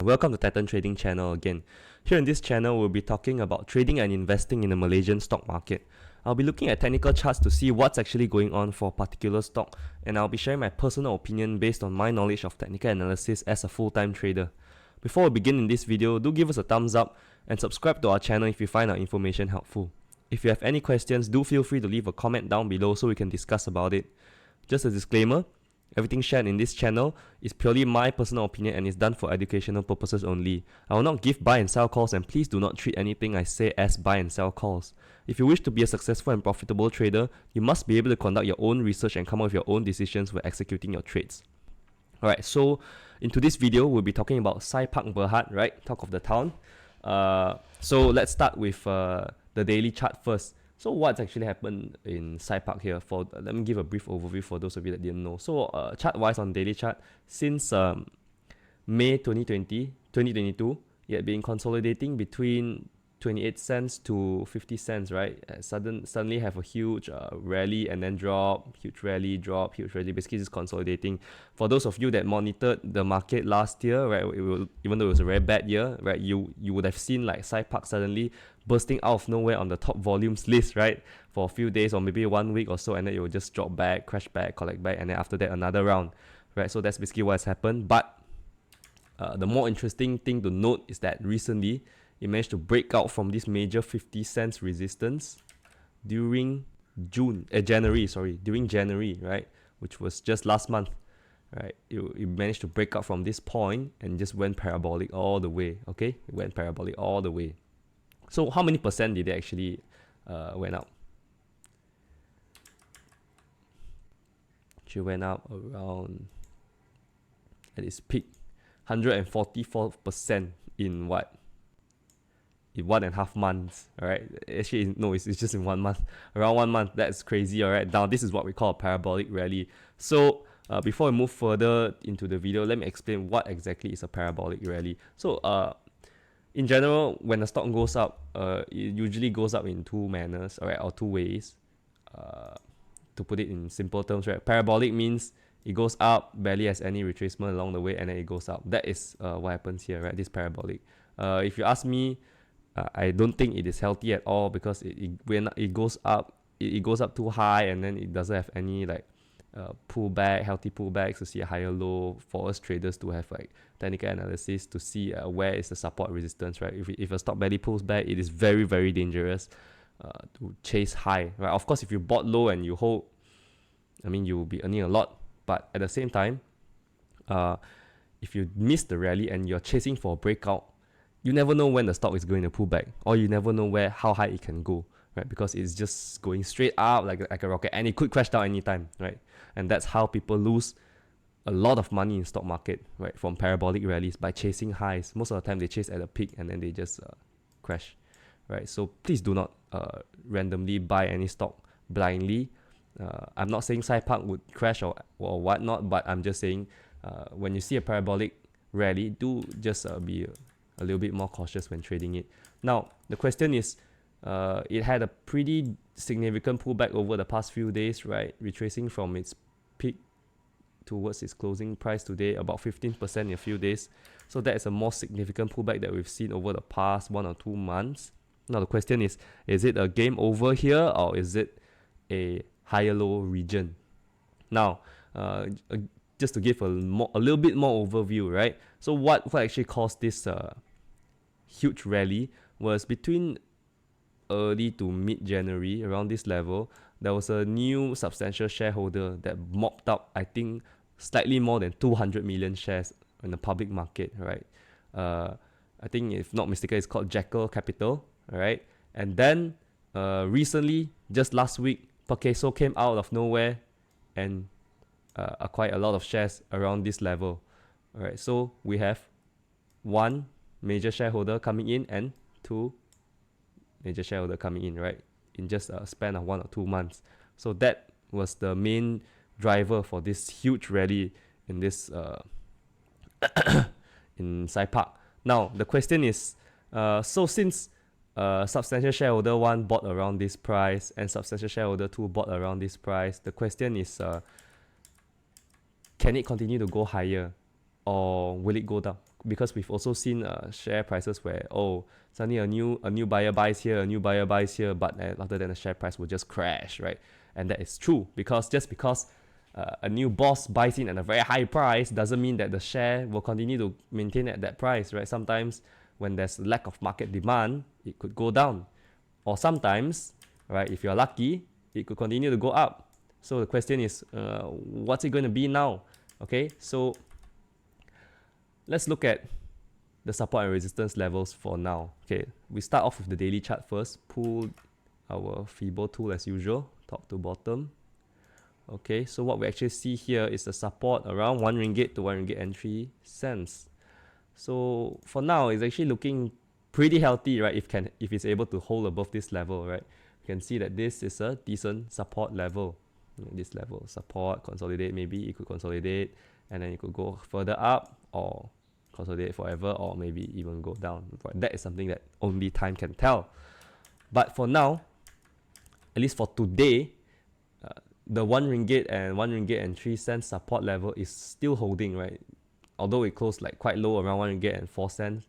Welcome to Titan Trading Channel again. Here in this channel, we'll be talking about trading and investing in the Malaysian stock market. I'll be looking at technical charts to see what's actually going on for a particular stock, and I'll be sharing my personal opinion based on my knowledge of technical analysis as a full-time trader. Before we begin in this video, do give us a thumbs up and subscribe to our channel if you find our information helpful. If you have any questions, do feel free to leave a comment down below so we can discuss about it. Just a disclaimer, everything shared in this channel is purely my personal opinion and is done for educational purposes only. I will not give buy and sell calls, and please do not treat anything I say as buy and sell calls. If you wish to be a successful and profitable trader, you must be able to conduct your own research and come up with your own decisions when executing your trades. Alright, so into this video, we'll be talking about CYPARK BHD, right? Talk of the town. So let's start with the daily chart first. So what's actually happened in CYPARK here? Let me give a brief overview for those of you that didn't know. So chart-wise on daily chart, since May 2022, it had been consolidating between 28 cents to 50 cents, right? Suddenly have a huge rally and then drop, huge rally, drop, huge rally, basically just consolidating. For those of you that monitored the market last year, right, even though it was a very bad year, right, you would have seen like CYPARK suddenly bursting out of nowhere on the top volumes list, right, for a few days or maybe 1 week or so, and then it will just drop back, crash back, collect back, and then after that another round, right? So that's basically what has happened. But the more interesting thing to note is that recently it managed to break out from this major 50 cents resistance during January, right, which was just last month, right? It managed to break out from this point and just went parabolic all the way. Okay, it went parabolic all the way. So how many percent did it actually went up? She went up around, at its peak, 144% in what? In 1.5 months. All right, actually no, it's just in 1 month, around 1 month. That's crazy. All right, now this is what we call a parabolic rally. So before we move further into the video, let me explain what exactly is a parabolic rally. So in general, when the stock goes up, it usually goes up in two manners, all right, or two ways. To put it in simple terms, right, parabolic means it goes up, barely has any retracement along the way, and then it goes up. That is what happens here, right? This parabolic. If you ask me, I don't think it is healthy at all, because when it goes up, it goes up too high, and then it doesn't have any like pullback, healthy pullbacks to see a higher low for us traders to have like technical analysis to see where is the support resistance, right? If a stock barely pulls back, it is very, very dangerous to chase high, right? Of course, if you bought low and you hold, I mean, you will be earning a lot, but at the same time, if you miss the rally and you're chasing for a breakout, you never know when the stock is going to pull back, or you never know how high it can go, right? Because it's just going straight up like a rocket, and it could crash down anytime, right? And that's how people lose a lot of money in stock market, right? From parabolic rallies, by chasing highs. Most of the time they chase at a peak and then they just crash, right? So please do not randomly buy any stock blindly. I'm not saying CYPARK would crash or whatnot, but I'm just saying when you see a parabolic rally, do just be a little bit more cautious when trading it. Now, the question is, it had a pretty significant pullback over the past few days, right? Retracing from its peak towards its closing price today, about 15% in a few days. So that is a more significant pullback that we've seen over the past 1 or 2 months. Now, the question is it a game over here, or is it a higher low region? Now, just to give a little bit more overview, right? So what actually caused this huge rally was between early to mid-January, around this level, there was a new substantial shareholder that mopped up, I think, slightly more than 200 million shares in the public market, right? I think, if not mistaken, it's called Jackal Capital, right? And then recently, just last week, Perkeso came out of nowhere and acquired a lot of shares around this level. All right, so we have one major shareholder coming in and two major shareholder coming in, right, in just a span of 1 or 2 months. So that was the main driver for this huge rally in this in CYPARK. Now the question is, so since substantial shareholder 1 bought around this price and substantial shareholder 2 bought around this price, the question is, can it continue to go higher, or will it go down? because we've also seen share prices where, oh, suddenly a new buyer buys here, a new buyer buys here, but after that the share price will just crash, right? And that is true, because just because a new boss buys in at a very high price doesn't mean that the share will continue to maintain at that price, right? Sometimes when there's lack of market demand, it could go down, or sometimes, right, if you're lucky, it could continue to go up. So the question is, what's it going to be now? Okay, so let's look at the support and resistance levels for now. Okay, we start off with the daily chart first. Pull our Fibo tool as usual, top to bottom. Okay, so what we actually see here is the support around 1 ringgit to 1 ringgit and 3 cents. So for now, it's actually looking pretty healthy, right? If it's able to hold above this level, right? You can see that this is a decent support level. This level, support, consolidate, maybe it could consolidate, and then it could go further up, or consolidate forever, or maybe even go down. But that is something that only time can tell. But for now, at least for today, the 1 ringgit and 1 ringgit and 3 cents support level is still holding, right? Although it closed like quite low, around 1 ringgit and 4 cents,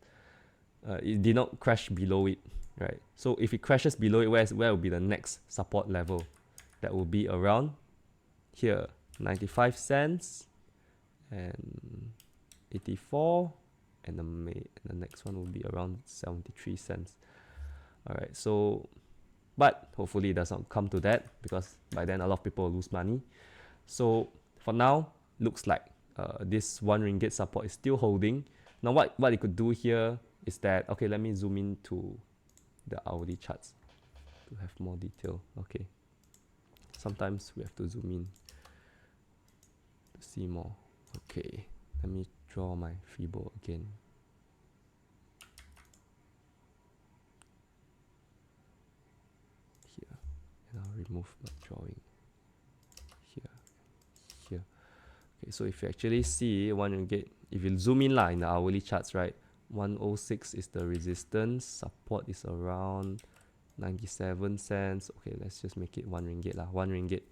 it did not crash below it, right? So if it crashes below it, where will be the next support level? That will be around here, 95 cents and 84, and the next one will be around 73 cents. All right, so but hopefully it does not come to that, because by then a lot of people will lose money. So for now, looks like this 1 ringgit support is still holding. Now what you could do here is that, okay, let me zoom in to the hourly charts to have more detail. Okay, sometimes we have to zoom in to see more. Okay, let me draw my Fibo again. Here, and I'll remove my drawing. Here. Okay, so if you actually see 1 ringgit, if you zoom in in the hourly charts, right, 106 is the resistance, support is around 97 cents. Okay, let's just make it 1 ringgit 1 ringgit.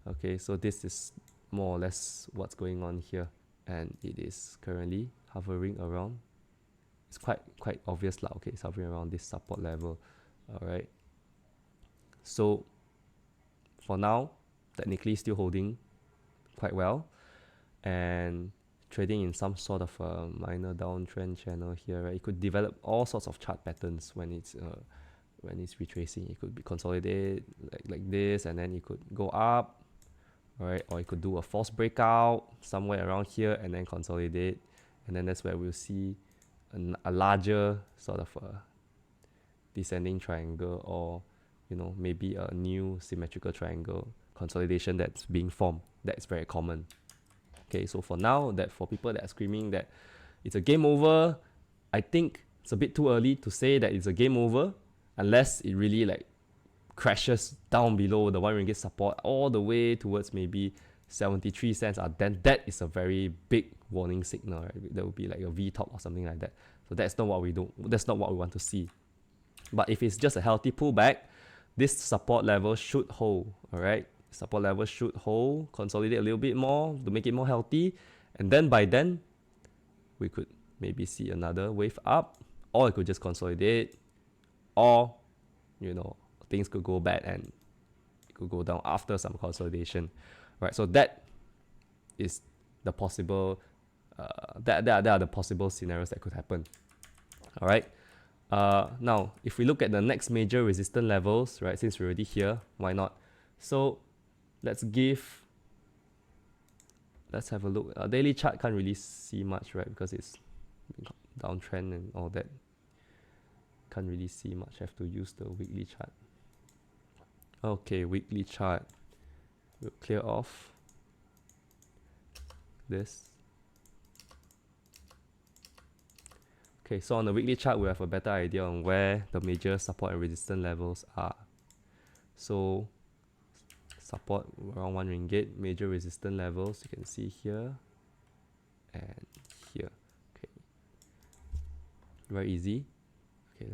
Okay, so this is more or less what's going on here, and it is currently hovering around, it's quite obvious okay, it's hovering around this support level. All right, so for now, technically still holding quite well, and trading in some sort of a minor downtrend channel here, right? It could develop all sorts of chart patterns when it's retracing. It could be consolidated like this, and then it could go up, right? Or it could do a false breakout somewhere around here and then consolidate, and then that's where we'll see a larger sort of a descending triangle, or maybe a new symmetrical triangle consolidation that's being formed. That's very common. Okay, so for now, that for people that are screaming that it's a game over, I think it's a bit too early to say that it's a game over, unless it really crashes down below the 1 ringgit support all the way towards maybe 73 cents. Then that is a very big warning signal, right? That would be like a V top or something like that. So that's not what we do. That's not what we want to see. But if it's just a healthy pullback, this support level should hold. All right, support level should hold, consolidate a little bit more to make it more healthy, and then by then we could maybe see another wave up, or it could just consolidate, or things could go bad and it could go down after some consolidation, right? So that is the possible that are the possible scenarios that could happen. All right, now if we look at the next major resistance levels, right, since we're already here, why not? So let's have a look. Daily chart can't really see much, right, because it's downtrend and all that. Can't really see much. Have to use the weekly chart. Okay, weekly chart. We'll clear off this. Okay, so on the weekly chart, we have a better idea on where the major support and resistance levels are. So support around 1 ringgit, major resistance levels you can see here and here. Okay, very easy. Okay,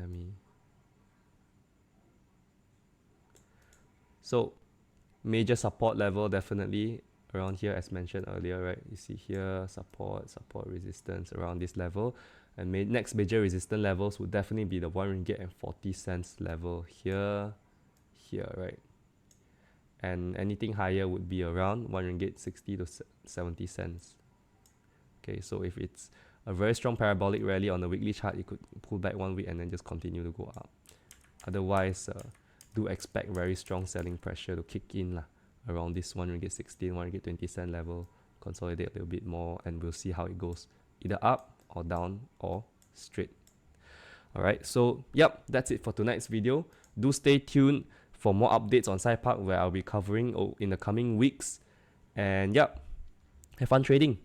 so major support level definitely around here as mentioned earlier, right? You see here support, resistance around this level, and next major resistance levels would definitely be the 1 ringgit and 40 cents level here, right? And anything higher would be around 1 ringgit 60 to 70 cents. Okay, so if it's a very strong parabolic rally on the weekly chart, it could pull back 1 week and then just continue to go up. Otherwise, do expect very strong selling pressure to kick in lah, around this 1 ringgit 16, 1 ringgit 20 cent level, consolidate a little bit more, and we'll see how it goes, either up or down or straight. Alright, so yep, that's it for tonight's video. Do stay tuned for more updates on CYPARK, where I'll be covering in the coming weeks. And yep, have fun trading.